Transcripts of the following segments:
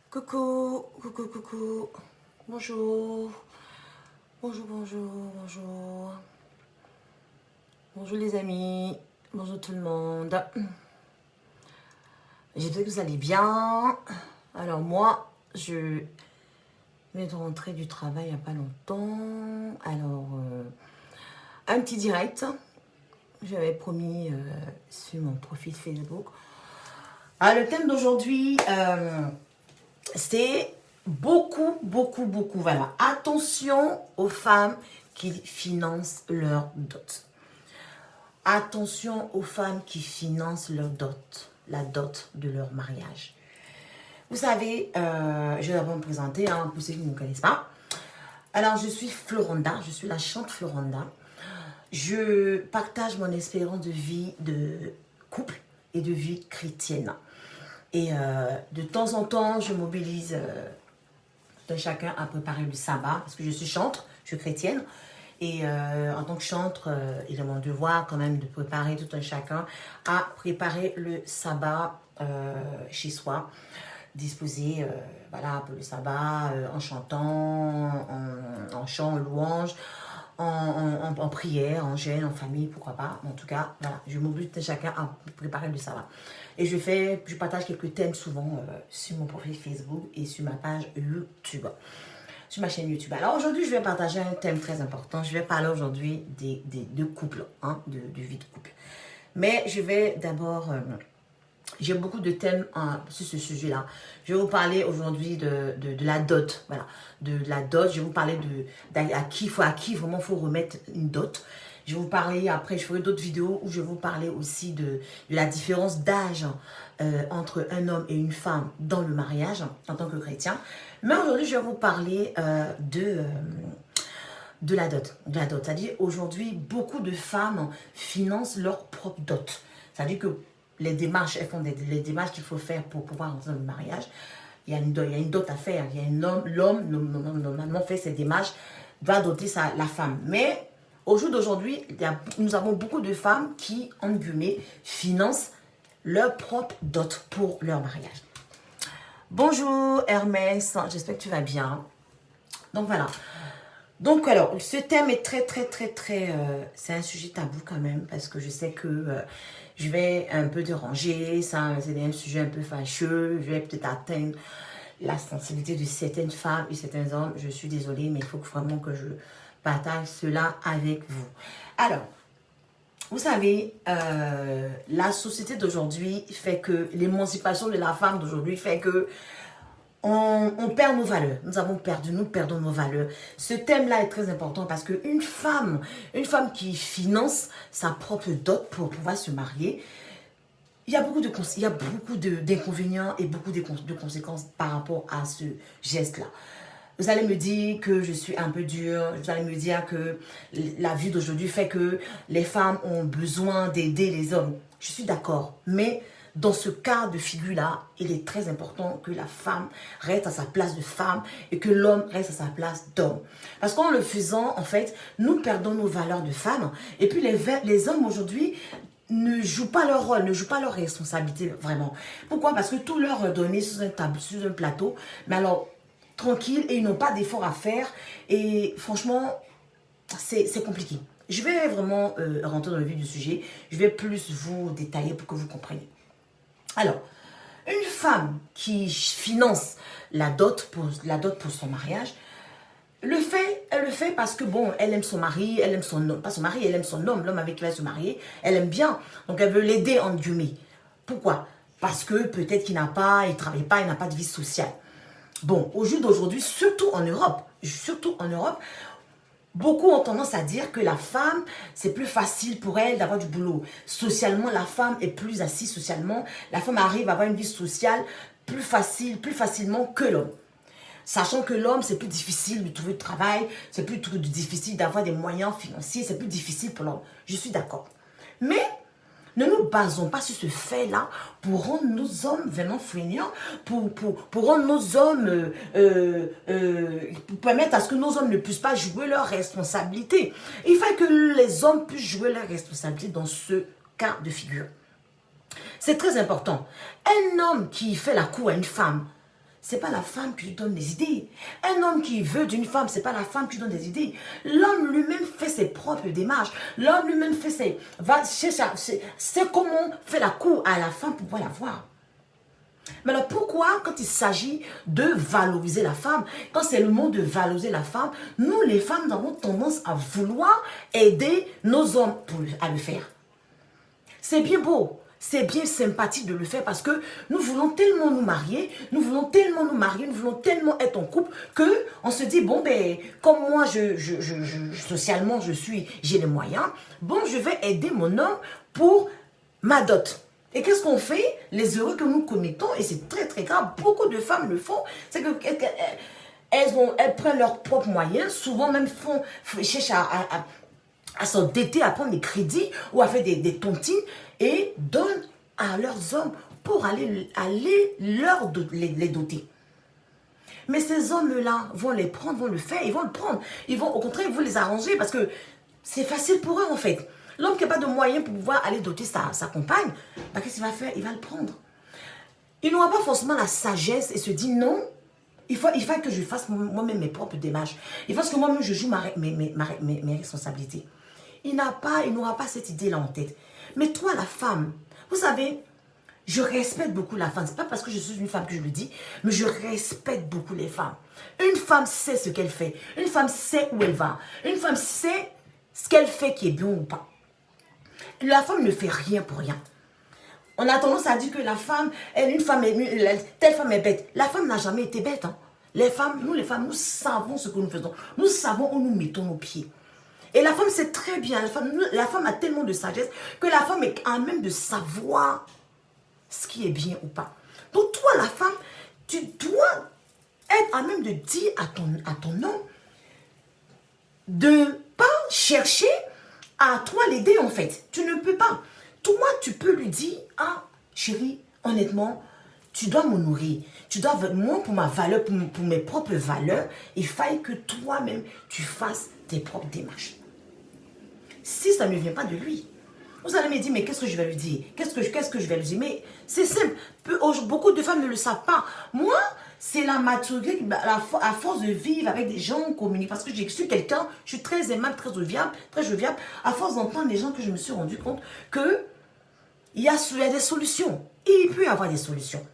Coucou, coucou, coucou. Bonjour. Bonjour, bonjour, bonjour. Bonjour les amis. Bonjour tout le monde. J'espère que vous allez bien. Alors moi, je viens de rentrer du travail il n'y a pas longtemps. Alors, un petit direct. J'avais promis sur mon profil Facebook. Alors, le thème d'aujourd'hui, c'est beaucoup. Voilà. Attention aux femmes qui financent leur dot. Attention aux femmes qui financent leur dot. La dot de leur mariage. Vous savez, je vais d'abord me présenter, pour ceux qui ne me connaissent pas. Alors, je suis Floronda, je suis la chante Floronda. Je partage mon expérience de vie de couple et de vie chrétienne. Et de temps en temps, je mobilise tout un chacun à préparer le sabbat, parce que je suis chantre, je suis chrétienne. Et en tant que chantre, il est mon devoir quand même de préparer tout un chacun à préparer le sabbat chez soi. Disposer voilà, pour le sabbat en chantant, en chant, en louange, en prière, en jeûne, en famille, pourquoi pas. En tout cas, voilà, je m'oblige chacun à préparer le sabbat. Et je partage quelques thèmes souvent sur mon profil Facebook et sur ma page YouTube, sur ma chaîne YouTube. Alors aujourd'hui, je vais partager un thème très important. Je vais parler aujourd'hui de couple, de vie de couple. Mais je vais d'abord... j'ai beaucoup de thèmes sur ce sujet-là. Je vais vous parler aujourd'hui de la dot. Voilà, de la dot. Je vais vous parler à qui vraiment il faut remettre une dot. Je vais vous parler, après je ferai d'autres vidéos où je vais vous parler aussi de la différence d'âge entre un homme et une femme dans le mariage en tant que chrétien. Mais aujourd'hui, je vais vous parler de la dot. C'est-à-dire aujourd'hui, beaucoup de femmes financent leur propre dot. C'est-à-dire que les démarches, elles font les démarches qu'il faut faire pour pouvoir entrer dans le mariage. Il y a une dot à faire. Il y a l'homme, normalement, fait ses démarches, va doter la femme. Mais au jour d'aujourd'hui, nous avons beaucoup de femmes qui, en guillemets, financent leur propre dot pour leur mariage. Bonjour Hermès, j'espère que tu vas bien. Donc voilà. Donc alors, ce thème est très, c'est un sujet tabou quand même, parce que je sais que je vais un peu déranger, c'est un sujet un peu fâcheux, je vais peut-être atteindre la sensibilité de certaines femmes et certains hommes. Je suis désolée, mais il faut vraiment que je partage cela avec vous. Alors, vous savez, la société d'aujourd'hui fait que, l'émancipation de la femme d'aujourd'hui fait que on perd nos valeurs. Nous perdons nos valeurs. Ce thème-là est très important parce qu'une femme qui finance sa propre dot pour pouvoir se marier, il y a beaucoup d'inconvénients et beaucoup de conséquences par rapport à ce geste-là. Vous allez me dire que je suis un peu dure, vous allez me dire que la vie d'aujourd'hui fait que les femmes ont besoin d'aider les hommes. Je suis d'accord, mais dans ce cas de figure-là, il est très important que la femme reste à sa place de femme et que l'homme reste à sa place d'homme. Parce qu'en le faisant, en fait, nous perdons nos valeurs de femme. Et puis les hommes aujourd'hui ne jouent pas leur rôle, ne jouent pas leur responsabilité vraiment. Pourquoi? Parce que tout leur est donné sur un plateau. Mais alors, tranquille, et ils n'ont pas d'efforts à faire. Et franchement, c'est compliqué. Je vais vraiment rentrer dans le vif du sujet. Je vais plus vous détailler pour que vous compreniez. Alors, une femme qui finance la dot pour son mariage, elle le fait parce que bon, elle aime son mari, elle aime son homme, pas son mari, elle aime son homme, l'homme avec qui elle va se marier, elle aime bien, donc elle veut l'aider en guillemets. Pourquoi? Parce que peut-être il travaille pas, il n'a pas de vie sociale. Bon, au jour d'aujourd'hui, surtout en Europe, beaucoup ont tendance à dire que la femme, c'est plus facile pour elle d'avoir du boulot. Socialement, la femme est plus assise socialement. La femme arrive à avoir une vie sociale plus facilement que l'homme. Sachant que l'homme, c'est plus difficile de trouver du travail, c'est plus difficile d'avoir des moyens financiers, c'est plus difficile pour l'homme. Je suis d'accord. Mais ne nous basons pas sur ce fait-là pour rendre nos hommes vraiment feignants, pour rendre nos hommes, pour permettre à ce que nos hommes ne puissent pas jouer leurs responsabilités. Il faut que les hommes puissent jouer leurs responsabilités dans ce cas de figure. C'est très important. Un homme qui fait la cour à une femme, c'est pas la femme qui lui donne des idées. Un homme qui veut d'une femme, c'est pas la femme qui lui donne des idées. L'homme lui-même fait ses propres démarches. L'homme lui-même fait ses... C'est comment fait la cour à la femme pour pouvoir la voir. Mais alors pourquoi, quand il s'agit de valoriser la femme, quand c'est le mot de valoriser la femme, nous les femmes nous avons tendance à vouloir aider nos hommes à le faire. C'est bien beau, c'est bien sympathique de le faire parce que nous voulons tellement nous marier, nous voulons tellement être en couple que on se dit, bon ben, comme moi, socialement, j'ai les moyens, bon, je vais aider mon homme pour ma dot. Et qu'est-ce qu'on fait? Les erreurs que nous commettons, et c'est très très grave, beaucoup de femmes le font, c'est qu'elles prennent leurs propres moyens, souvent même cherchent à s'endetter, à prendre des crédits ou à faire des tontines et donnent à leurs hommes pour aller les doter. Mais ces hommes-là vont les prendre, vont le faire, ils vont le prendre. Au contraire, ils vont les arranger parce que c'est facile pour eux en fait. L'homme qui n'a pas de moyens pour pouvoir aller doter sa compagne, bah, qu'est-ce qu'il va faire? Il va le prendre. Il n'aura pas forcément la sagesse et se dit non, il faut que je fasse moi-même mes propres démarches. Il faut que moi-même je joue mes responsabilités. Il n'aura pas cette idée-là en tête. Mais toi, la femme, vous savez, je respecte beaucoup la femme. Ce n'est pas parce que je suis une femme que je le dis, mais je respecte beaucoup les femmes. Une femme sait ce qu'elle fait. Une femme sait où elle va. Une femme sait ce qu'elle fait qui est bien ou pas. La femme ne fait rien pour rien. On a tendance à dire que la femme, telle femme est bête. La femme n'a jamais été bête. Hein. Les femmes, nous savons ce que nous faisons. Nous savons où nous mettons nos pieds. Et la femme sait très bien. La femme a tellement de sagesse que la femme est à même de savoir ce qui est bien ou pas. Donc toi, la femme, tu dois être à même de dire à ton homme de ne pas chercher à toi l'aider en fait. Tu ne peux pas. Toi, tu peux lui dire, ah chérie, honnêtement, tu dois m'honorer. Tu dois, moi, pour ma valeur, pour mes propres valeurs, il faille que toi-même, tu fasses tes propres démarches. Si ça ne vient pas de lui, vous allez me dire, mais qu'est-ce que je vais lui dire? Qu'est-ce que je vais lui dire? Mais c'est simple. Beaucoup de femmes ne le savent pas. Moi, c'est la maturité, à force de vivre avec des gens, on communique. Parce que j'ai su quelqu'un, je suis très aimable, très joviable. À force d'entendre des gens que je me suis rendu compte que il y a des solutions. Et il peut y avoir des solutions.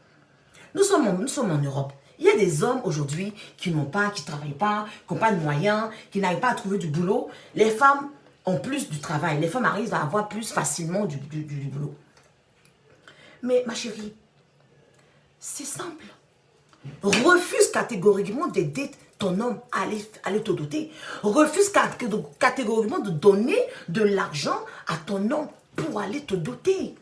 Nous sommes en Europe. Il y a des hommes aujourd'hui qui ne travaillent pas, qui n'ont pas de moyens, qui n'arrivent pas à trouver du boulot. Les femmes ont plus du travail. Les femmes arrivent à avoir plus facilement du boulot. Mais ma chérie, c'est simple. Refuse catégoriquement d'aider ton homme à aller te doter. Refuse catégoriquement de donner de l'argent à ton homme pour aller te doter.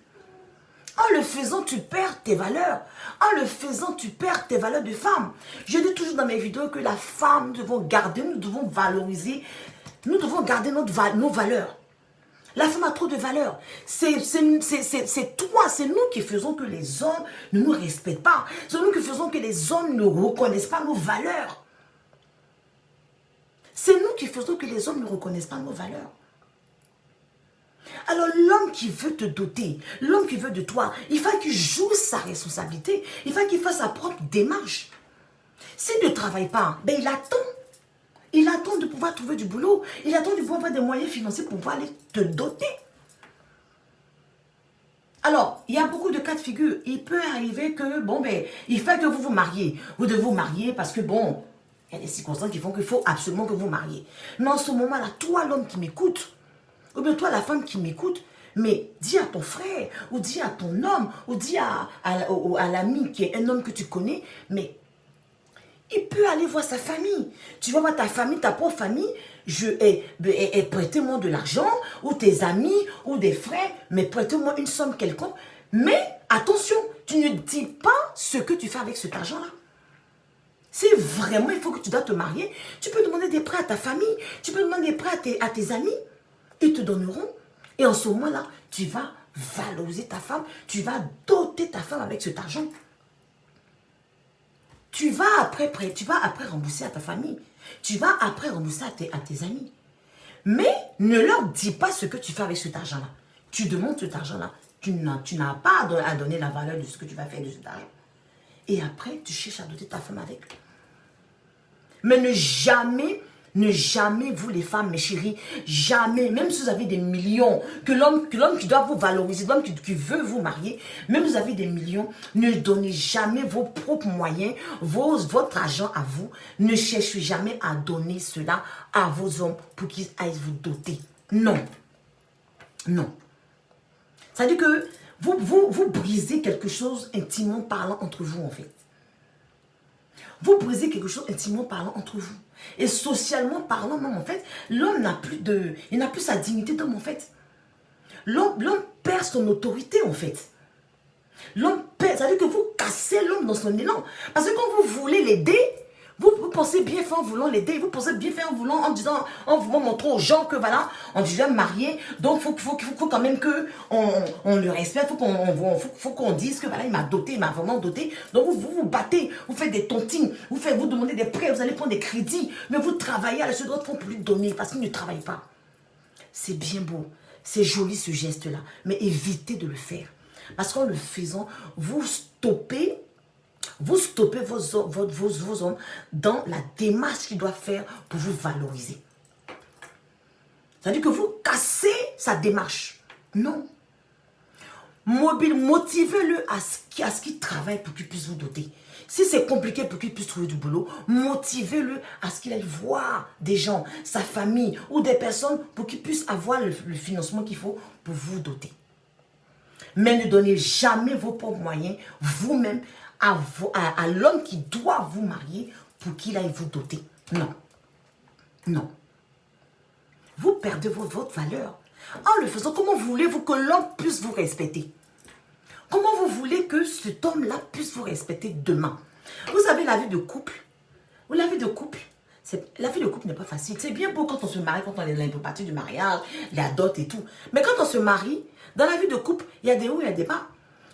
En le faisant, tu perds tes valeurs. En le faisant, tu perds tes valeurs de femme. Je dis toujours dans mes vidéos que la femme, nous devons garder, nous devons valoriser, nous devons garder nos valeurs. La femme a trop de valeurs. C'est toi, c'est nous qui faisons que les hommes ne nous respectent pas. C'est nous qui faisons que les hommes ne reconnaissent pas nos valeurs. C'est nous qui faisons que les hommes ne reconnaissent pas nos valeurs. Alors l'homme qui veut te doter, l'homme qui veut de toi, il faut qu'il joue sa responsabilité. Il faut qu'il fasse sa propre démarche. S'il ne travaille pas, ben il attend. Il attend de pouvoir trouver du boulot. Il attend de pouvoir avoir des moyens financiers pour pouvoir aller te doter. Alors, il y a beaucoup de cas de figure. Il peut arriver que, bon, ben, il faut que vous vous mariez. Vous devez vous marier parce que, bon, il y a des circonstances qui font qu'il faut absolument que vous vous mariez. Mais en ce moment-là, toi, l'homme qui m'écoute, ou bien toi, la femme qui m'écoute, mais dis à ton frère, ou dis à ton homme, ou dis à l'ami qui est un homme que tu connais, mais il peut aller voir sa famille. Tu vas voir ta famille, ta propre famille, prêtez-moi de l'argent, ou tes amis, ou des frères, mais prêtez-moi une somme quelconque. Mais attention, tu ne dis pas ce que tu fais avec cet argent-là. Si vraiment il faut que tu dois te marier, tu peux demander des prêts à ta famille, tu peux demander des prêts à tes amis. Ils te donneront. Et en ce moment-là, tu vas valoriser ta femme. Tu vas doter ta femme avec cet argent. Tu vas après rembourser à ta famille. Tu vas après rembourser à tes amis. Mais ne leur dis pas ce que tu fais avec cet argent-là. Tu demandes cet argent-là. tu n'as pas à donner la valeur de ce que tu vas faire de cet argent. Et après, tu cherches à doter ta femme avec. Mais ne jamais, vous les femmes, mes chéris, jamais, même si vous avez des millions, que l'homme qui doit vous valoriser, l'homme qui veut vous marier, même si vous avez des millions, ne donnez jamais vos propres moyens, votre argent à vous. Ne cherchez jamais à donner cela à vos hommes pour qu'ils aillent vous doter. Non. Non. C'est-à-dire que vous brisez quelque chose intimement parlant entre vous, en fait. Vous brisez quelque chose intimement parlant entre vous. Et socialement parlant, même, en fait, l'homme n'a plus sa dignité d'homme, en fait. L'homme perd son autorité, en fait. L'homme perd, c'est-à-dire que vous cassez l'homme dans son élan. Parce que quand vous voulez l'aider, vous pensez bien faire en voulant l'aider, vous pensez bien faire en voulant, en vous montrant aux gens que voilà, on devient marié, donc il faut quand même qu'on le respecte, faut qu'on dise que voilà, il m'a doté, il m'a vraiment doté. Donc vous battez, vous faites des tontines, vous demandez des prêts, vous allez prendre des crédits, mais vous travaillez à la seule d'autres pour plus donner parce qu'ils ne travaillent pas. C'est bien beau, c'est joli ce geste-là, mais évitez de le faire. Parce qu'en le faisant, vous stoppez vos hommes dans la démarche qu'ils doivent faire pour vous valoriser. C'est-à-dire que vous cassez sa démarche. Non. Motivez-le à ce qu'il travaille pour qu'il puisse vous doter. Si c'est compliqué pour qu'il puisse trouver du boulot, motivez-le à ce qu'il aille voir des gens, sa famille ou des personnes pour qu'il puisse avoir le financement qu'il faut pour vous doter. Mais ne donnez jamais vos propres moyens vous-même à l'homme qui doit vous marier pour qu'il aille vous doter. Non. Non. Vous perdez votre valeur. En le faisant, comment voulez-vous que l'homme puisse vous respecter? Comment vous voulez que cet homme-là puisse vous respecter demain? Vous savez, la vie de couple, la vie de couple n'est pas facile. C'est bien beau quand on se marie, quand on est dans les parties du mariage, la dot et tout. Mais quand on se marie, dans la vie de couple, il y a des hauts et il y a des bas.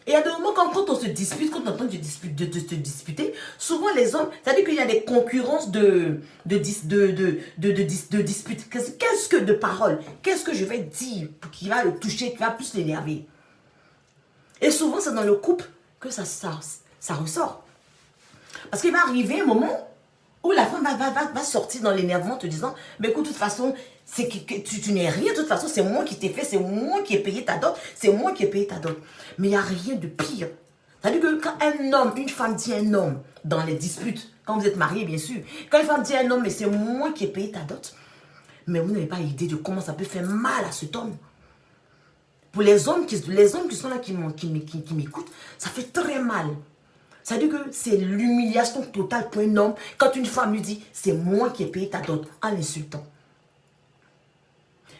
Et il y a des moments quand on se dispute, quand on entend de se disputer, souvent les hommes, c'est-à-dire qu'il y a des concurrences de disputes. Qu'est-ce que de paroles? Qu'est-ce que je vais dire qui va le toucher, qui va plus l'énerver? Et souvent, c'est dans le couple que ça ressort. Parce qu'il va arriver un moment où la femme va sortir dans l'énervement en te disant, mais écoute, de toute façon, tu n'es rien, de toute façon, c'est moi qui t'ai fait, c'est moi qui ai payé ta dot, c'est moi qui ai payé ta dot. Mais il n'y a rien de pire. C'est-à-dire que quand une femme dit à un homme, dans les disputes, quand vous êtes mariés, bien sûr, quand une femme dit à un homme, mais c'est moi qui ai payé ta dot, mais vous n'avez pas idée de comment ça peut faire mal à cet homme. Pour les hommes qui sont là, qui m'écoutent, ça fait très mal. C'est-à-dire que c'est l'humiliation totale pour un homme quand une femme lui dit « c'est moi qui ai payé ta dot » en l'insultant.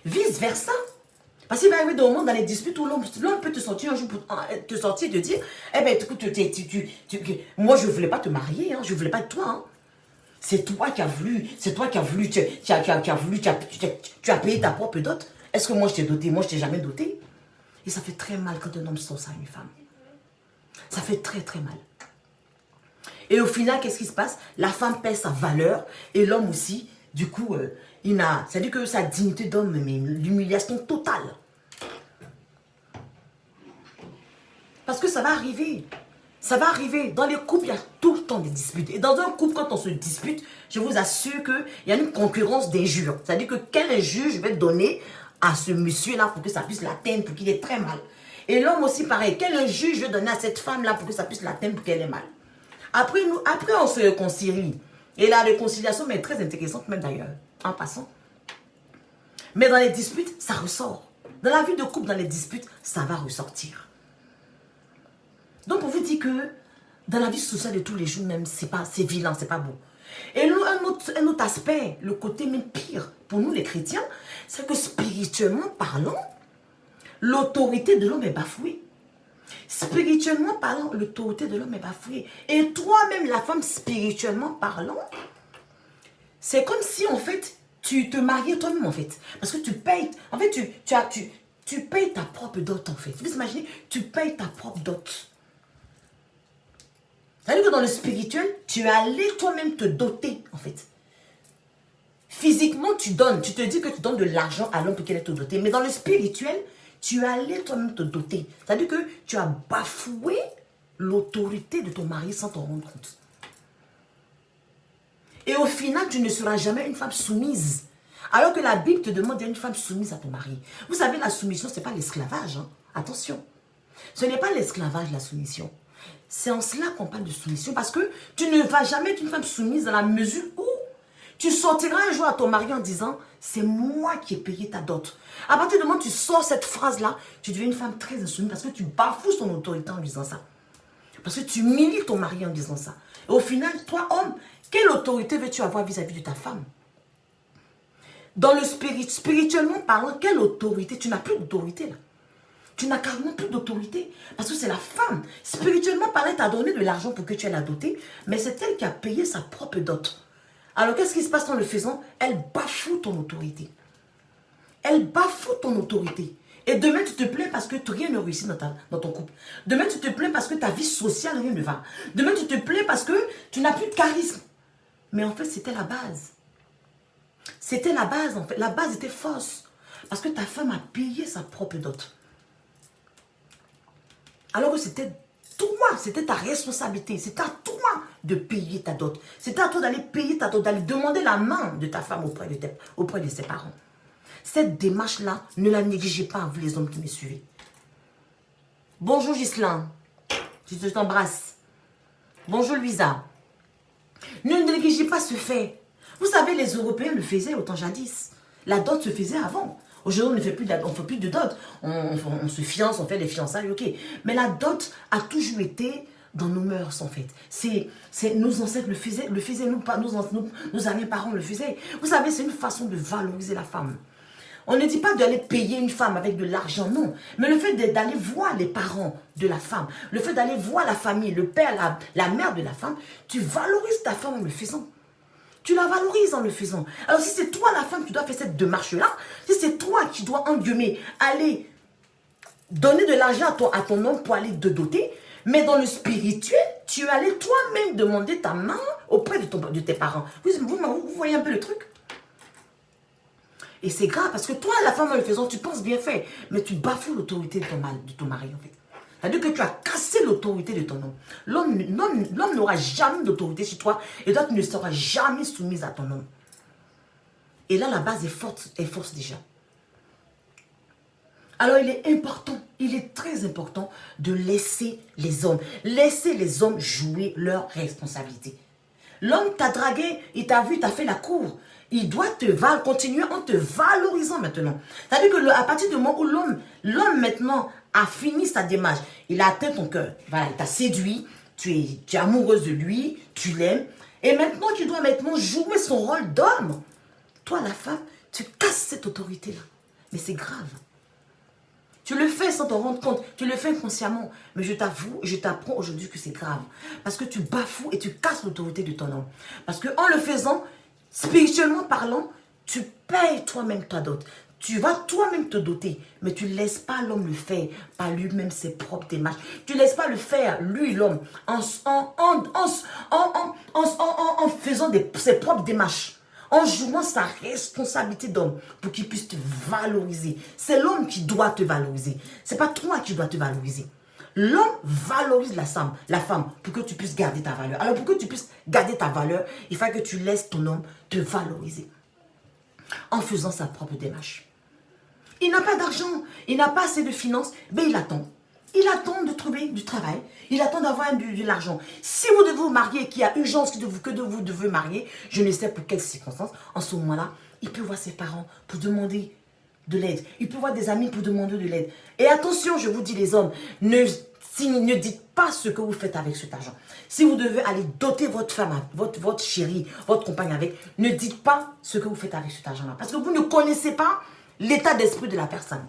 Vice-versa. Parce qu'il va arriver des moments dans les disputes où l'homme peut te sortir un jour, te sortir et te dire « eh bien, écoute, moi je ne voulais pas te marier, hein, je ne voulais pas de toi. Hein. C'est toi qui as voulu, tu as payé ta propre dot. Est-ce que moi je t'ai doté? Moi je t'ai jamais doté. » Et ça fait très mal quand un homme sort ça à une femme. Ça fait très très mal. Et au final, qu'est-ce qui se passe? La femme perd sa valeur et l'homme aussi, du coup, c'est-à-dire que sa dignité d'homme, mais l'humiliation totale. Parce que ça va arriver. Ça va arriver. Dans les couples, il y a tout le temps des disputes. Et dans un couple, quand on se dispute, je vous assure qu'il y a une concurrence d'injures. C'est-à-dire que quelle injure je vais donner à ce monsieur-là pour que ça puisse l'atteindre, pour qu'il ait très mal. Et l'homme aussi, pareil. Quelle injure je vais donner à cette femme-là pour que ça puisse l'atteindre, pour qu'elle ait mal. Après, on se réconcilie. Et la réconciliation est très intéressante, même d'ailleurs, en passant. Mais dans les disputes, ça ressort. Dans la vie de couple, dans les disputes, ça va ressortir. Donc, on vous dit que dans la vie sociale de tous les jours, même, c'est vilain, c'est pas beau. Et un autre aspect, le côté même pire, pour nous les chrétiens, c'est que spirituellement parlant, l'autorité de l'homme est bafouée. Spirituellement parlant, l'autorité de l'homme est bafouée. Et toi-même, la femme, spirituellement parlant, c'est comme si, en fait, tu te mariais toi-même, en fait. Parce que tu payes, en fait, tu payes ta propre dot, en fait. Vous imaginez, tu payes ta propre dot. C'est-à-dire que dans le spirituel, tu es allé toi-même te doter, en fait. Physiquement, tu donnes. Tu te dis que tu donnes de l'argent à l'homme pour qu'il ait te doté. Mais dans le spirituel, tu es allé toi-même te doter. C'est-à-dire que tu as bafoué l'autorité de ton mari sans t'en rendre compte. Et au final, tu ne seras jamais une femme soumise. Alors que la Bible te demande d'être une femme soumise à ton mari. Vous savez, la soumission, ce n'est pas l'esclavage. Hein? Attention. Ce n'est pas l'esclavage, la soumission. C'est en cela qu'on parle de soumission. Parce que tu ne vas jamais être une femme soumise dans la mesure où tu sortiras un jour à ton mari en disant, c'est moi qui ai payé ta dot. À partir du moment où tu sors cette phrase-là, tu deviens une femme très insoumise parce que tu bafoues son autorité en disant ça. Parce que tu humilies ton mari en disant ça. Et au final, toi, homme, quelle autorité veux-tu avoir vis-à-vis de ta femme? Dans le spirituellement parlant, quelle autorité? Tu n'as plus d'autorité là. Tu n'as carrément plus d'autorité. Parce que c'est la femme. Spirituellement parlant, elle t'a donné de l'argent pour que tu aies la dotée. Mais c'est elle qui a payé sa propre dot. Alors qu'est-ce qui se passe en le faisant? Elle bafoue ton autorité. Elle bafoue ton autorité. Et demain, tu te plains parce que rien ne réussit dans ton couple. Demain, tu te plains parce que ta vie sociale, rien ne va. Demain, tu te plains parce que tu n'as plus de charisme. Mais en fait, c'était la base. C'était la base, en fait. La base était fausse. Parce que ta femme a payé sa propre dot. Alors que c'était toi, c'était ta responsabilité. C'était à toi de payer ta dot. C'était à toi d'aller payer ta dot, d'aller demander la main de ta femme auprès de ses parents. Cette démarche-là, ne la négligez pas, vous les hommes qui me suivez. Bonjour Ghislain, je t'embrasse. Bonjour Louisa. Ne négligez pas ce fait. Vous savez, les Européens le faisaient autant jadis. La dot se faisait avant. Aujourd'hui, on ne fait plus de dot. On se fiance, on fait les fiançailles, ok. Mais la dot a toujours été dans nos mœurs, en fait. Nos ancêtres le faisaient, nos arrière-parents le faisaient. Vous savez, c'est une façon de valoriser la femme. On ne dit pas d'aller payer une femme avec de l'argent, non. Mais le fait d'aller voir les parents de la femme, le fait d'aller voir la famille, le père, la mère de la femme, tu valorises ta femme en le faisant. Tu la valorises en le faisant. Alors si c'est toi la femme qui dois faire cette démarche-là, si c'est toi qui dois engueuler, aller donner de l'argent à ton homme pour aller te doter, mais dans le spirituel, tu es allé toi-même demander ta main auprès de tes parents. Vous voyez un peu le truc? Et c'est grave parce que toi, la femme en le faisant, tu penses bien faire, mais tu bafoues l'autorité de ton mari en fait. C'est-à-dire que tu as cassé l'autorité de ton homme. L'homme n'aura jamais d'autorité sur toi et toi, tu ne seras jamais soumise à ton homme. Et là, la base est forte déjà. Alors, il est très important de laisser les hommes jouer leurs responsabilités. L'homme t'a dragué, il t'a vu, il t'a fait la cour. Il doit continuer en te valorisant maintenant. C'est-à-dire qu'à partir du moment où l'homme maintenant a fini sa démarche, il a atteint ton cœur. Voilà, il t'a séduit, tu es amoureuse de lui, tu l'aimes. Et maintenant, tu dois jouer son rôle d'homme. Toi, la femme, tu casses cette autorité-là. Mais c'est grave. Tu le fais sans t'en rendre compte. Tu le fais inconsciemment. Mais je t'avoue, je t'apprends aujourd'hui que c'est grave. Parce que tu bafoues et tu casses l'autorité de ton homme. Parce qu'en le faisant, spirituellement parlant, tu payes toi-même ta dot. Tu vas toi-même te doter. Mais tu ne laisses pas l'homme le faire par lui-même ses propres démarches. Tu ne laisses pas le faire, lui, l'homme, en faisant ses propres démarches. En jouant sa responsabilité d'homme pour qu'il puisse te valoriser. C'est l'homme qui doit te valoriser. Ce n'est pas toi qui dois te valoriser. L'homme valorise la femme pour que tu puisses garder ta valeur. Alors pour que tu puisses garder ta valeur, il faut que tu laisses ton homme te valoriser. En faisant sa propre démarche. Il n'a pas d'argent, il n'a pas assez de finances, mais il attend. Il attend de trouver du travail. Il attend d'avoir de l'argent. Si vous devez vous marier, qu'il y a urgence que vous devez marier, je ne sais pour quelles circonstances, en ce moment-là, il peut voir ses parents pour demander de l'aide. Il peut voir des amis pour demander de l'aide. Et attention, je vous dis les hommes, ne dites pas ce que vous faites avec cet argent. Si vous devez aller doter votre femme, votre chérie, votre compagne avec, ne dites pas ce que vous faites avec cet argent-là. Parce que vous ne connaissez pas l'état d'esprit de la personne.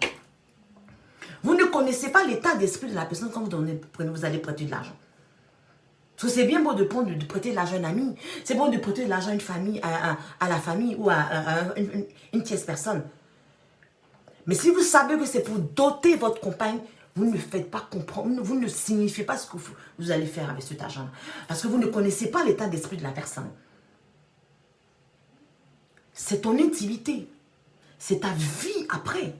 Vous ne connaissez pas l'état d'esprit de la personne quand vous allez prêter de l'argent. Parce que c'est bien beau de prêter de l'argent à un ami. C'est bon de prêter de l'argent à une famille, à la famille ou à une tierce personne. Mais si vous savez que c'est pour doter votre compagne, vous ne faites pas comprendre, vous ne signifiez pas ce que vous allez faire avec cet argent-là. Parce que vous ne connaissez pas l'état d'esprit de la personne. C'est ton intimité. C'est ta vie après.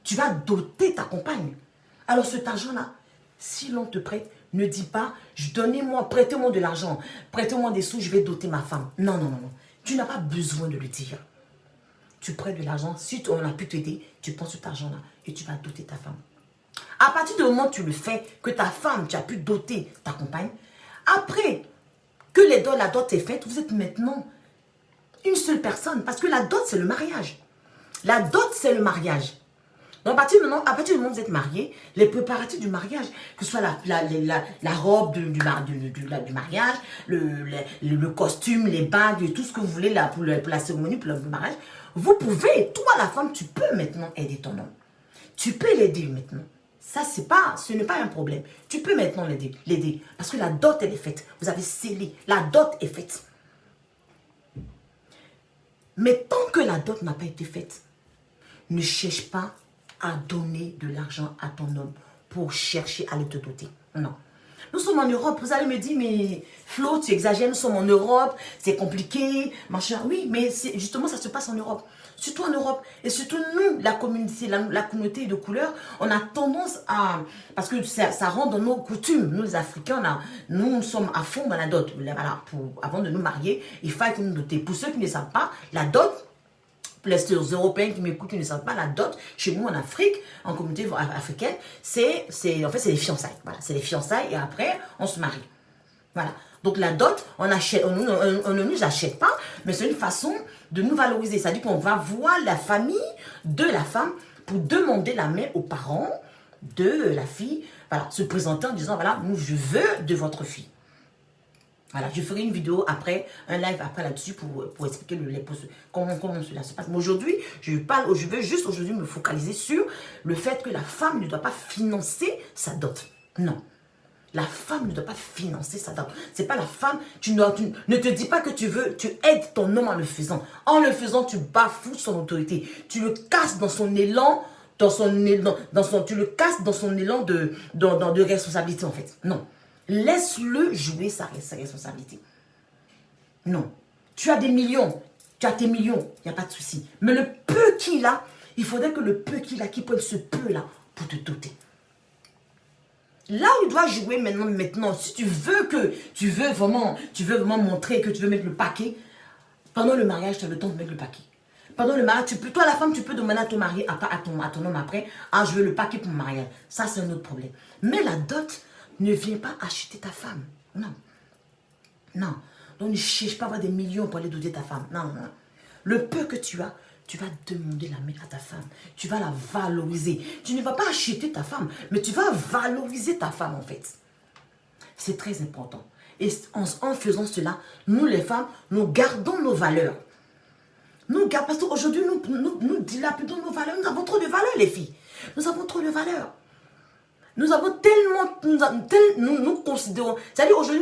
Tu vas doter ta compagne. Alors cet argent-là, si l'on te prête, ne dis pas, donnez-moi, prêtez-moi de l'argent, prêtez-moi des sous, je vais doter ma femme. Non, non, non, non. Tu n'as pas besoin de le dire. Tu prêtes de l'argent, si on a pu t'aider, tu prends cet argent-là et tu vas doter ta femme. À partir du moment où tu le fais, que ta femme, tu as pu doter ta compagne, après que la dot est faite, vous êtes maintenant une seule personne. Parce que la dot, c'est le mariage. La dot, c'est le mariage. Donc, à partir du moment où vous êtes mariés, les préparatifs du mariage, que ce soit la robe du mariage, le costume, les bagues, tout ce que vous voulez là, pour la cérémonie, pour le mariage, vous pouvez, toi la femme, tu peux maintenant aider ton homme. Tu peux l'aider maintenant. Ça, ce n'est pas un problème. Tu peux maintenant l'aider. Parce que la dot, elle est faite. Vous avez scellé. La dot est faite. Mais tant que la dot n'a pas été faite, ne cherche pas à donner de l'argent à ton homme pour chercher à le te doter. Non. Nous sommes en Europe. Vous allez me dire, mais Flo, tu exagères, nous sommes en Europe, c'est compliqué, machin. Oui, mais justement, ça se passe en Europe. Surtout en Europe. Et surtout nous, la communauté de couleur, on a tendance à... Parce que ça rentre dans nos coutumes. Nous, les Africains, nous sommes à fond dans la dot. Voilà, avant de nous marier, il faut que nous doter. Pour ceux qui ne savent pas, la dot, les Européens qui m'écoutent, qui ne savent pas, la dot, chez nous en Afrique, en communauté africaine, c'est les fiançailles. Voilà, c'est les fiançailles et après, on se marie. Voilà. Donc la dot, on ne nous achète pas, mais c'est une façon de nous valoriser. C'est-à-dire qu'on va voir la famille de la femme pour demander la main aux parents de la fille, voilà, se présenter en disant, voilà, je veux de votre fille. Voilà, je ferai une vidéo après, un live après là-dessus pour expliquer comment cela se passe. Mais aujourd'hui, je veux juste aujourd'hui me focaliser sur le fait que la femme ne doit pas financer sa dot. Non. La femme ne doit pas financer sa dot. C'est pas la femme, ne te dis pas que tu aides ton homme en le faisant. En le faisant, tu bafoues son autorité. Tu le casses dans son élan, tu le casses dans son élan de responsabilité en fait. Non. Laisse-le jouer sa responsabilité. Non. Tu as des millions. Tu as tes millions. Il n'y a pas de souci. Mais le peu qu'il a, il faudrait que le peu qu'il a, qu'il prenne ce peu-là pour te doter. Là où il doit jouer maintenant, si tu veux vraiment montrer que tu veux mettre le paquet, pendant le mariage, tu as le temps de mettre le paquet. Pendant le mariage, toi la femme, tu peux demander à ton mari, à ton homme après, je veux le paquet pour mon mariage. Ça, c'est un autre problème. Mais la dot ne vient pas acheter ta femme. Non. Non. Donc ne cherche pas à avoir des millions pour aller doter ta femme. Non, non, non. Le peu que tu as, tu vas demander la main à ta femme. Tu vas la valoriser. Tu ne vas pas acheter ta femme, mais tu vas valoriser ta femme en fait. C'est très important. Et en faisant cela, nous les femmes, nous gardons nos valeurs. Parce qu'aujourd'hui, nous dilapidons nos valeurs. Nous avons trop de valeurs, les filles. Nous avons trop de valeurs. Nous avons tellement, nous considérons, c'est-à-dire aujourd'hui,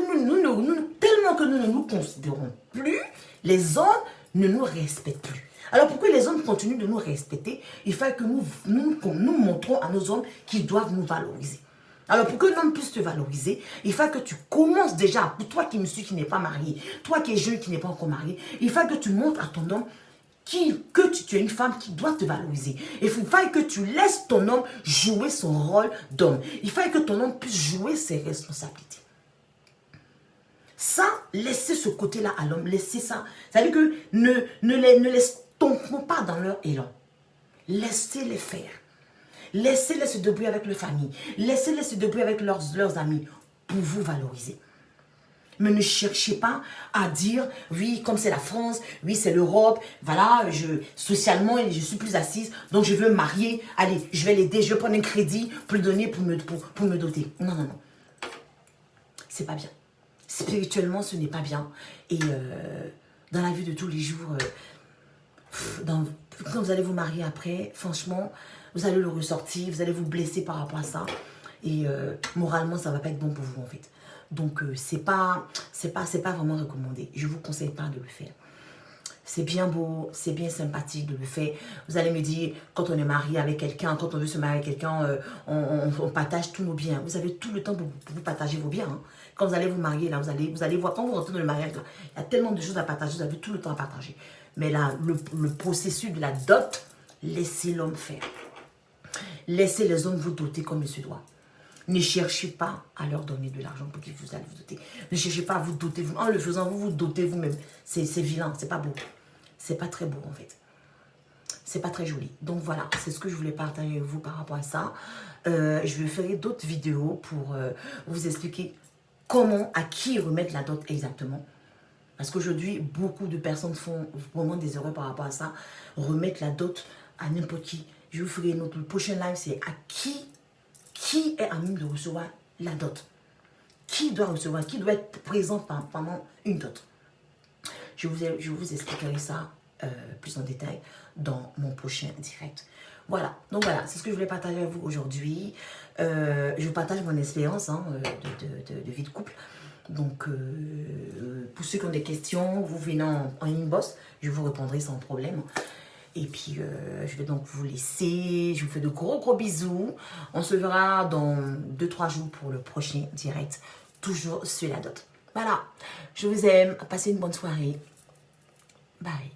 tellement que nous ne nous considérons plus, les hommes ne nous respectent plus. Alors pourquoi les hommes continuent de nous respecter? Il faut que nous montrons à nos hommes qu'ils doivent nous valoriser. Alors pour que l'homme puisse te valoriser, il faut que tu commences déjà, pour toi qui me suis, qui n'est pas marié, toi qui es jeune, qui n'est pas encore marié, il faut que tu montres à ton homme que tu es une femme qui doit te valoriser. Il faut que tu laisses ton homme jouer son rôle d'homme. Il faut que ton homme puisse jouer ses responsabilités. Ça, laissez ce côté-là à l'homme. Laissez ça. C'est-à-dire que ne les tombons pas dans leur élan. Laissez-les faire. Laissez-les se débrouiller avec leur famille. Laissez-les se débrouiller avec leurs amis pour vous valoriser. Mais ne cherchez pas à dire, oui, comme c'est la France, oui, c'est l'Europe, voilà, socialement, je suis plus assise, donc je veux me marier, allez, je vais l'aider, je vais prendre un crédit pour le donner, pour me doter. Non, non, non. C'est pas bien. Spirituellement, ce n'est pas bien. Et dans la vie de tous les jours, quand vous allez vous marier après, franchement, vous allez le ressortir, vous allez vous blesser par rapport à ça. Et moralement, ça ne va pas être bon pour vous, en fait. Donc, c'est pas vraiment recommandé. Je ne vous conseille pas de le faire. C'est bien beau, c'est bien sympathique de le faire. Vous allez me dire, quand on est marié avec quelqu'un, quand on veut se marier avec quelqu'un, on partage tous nos biens. Vous avez tout le temps pour vous partager vos biens. Hein. Quand vous allez vous marier, là, vous allez voir, quand vous rentrez dans le mariage, là, il y a tellement de choses à partager, vous avez tout le temps à partager. Mais là, le processus de la dot, laissez l'homme faire. Laissez les hommes vous doter comme il se doit. Ne cherchez pas à leur donner de l'argent pour qu'ils vous allez vous doter. Ne cherchez pas à vous doter. En le faisant, vous vous dotez vous-même. C'est vilain, c'est pas beau. C'est pas très beau en fait. C'est pas très joli. Donc voilà, c'est ce que je voulais partager avec vous par rapport à ça. Je vais faire d'autres vidéos pour vous expliquer comment, à qui remettre la dot exactement. Parce qu'aujourd'hui, beaucoup de personnes font vraiment des erreurs par rapport à ça. Remettre la dot à n'importe qui. Je vous ferai notre prochain live, c'est à qui est à même de recevoir la dot. Qui doit recevoir, qui doit être présent pendant une dot. Je vous expliquerai ça plus en détail dans mon prochain direct. Voilà, donc voilà, c'est ce que je voulais partager avec vous aujourd'hui. Je vous partage mon expérience de vie de couple. Donc, pour ceux qui ont des questions, vous venez en inbox, je vous répondrai sans problème. Et puis, je vais donc vous laisser. Je vous fais de gros bisous. On se verra dans 2-3 jours pour le prochain direct. Toujours sur la dot. Voilà, je vous aime. Passez une bonne soirée. Bye.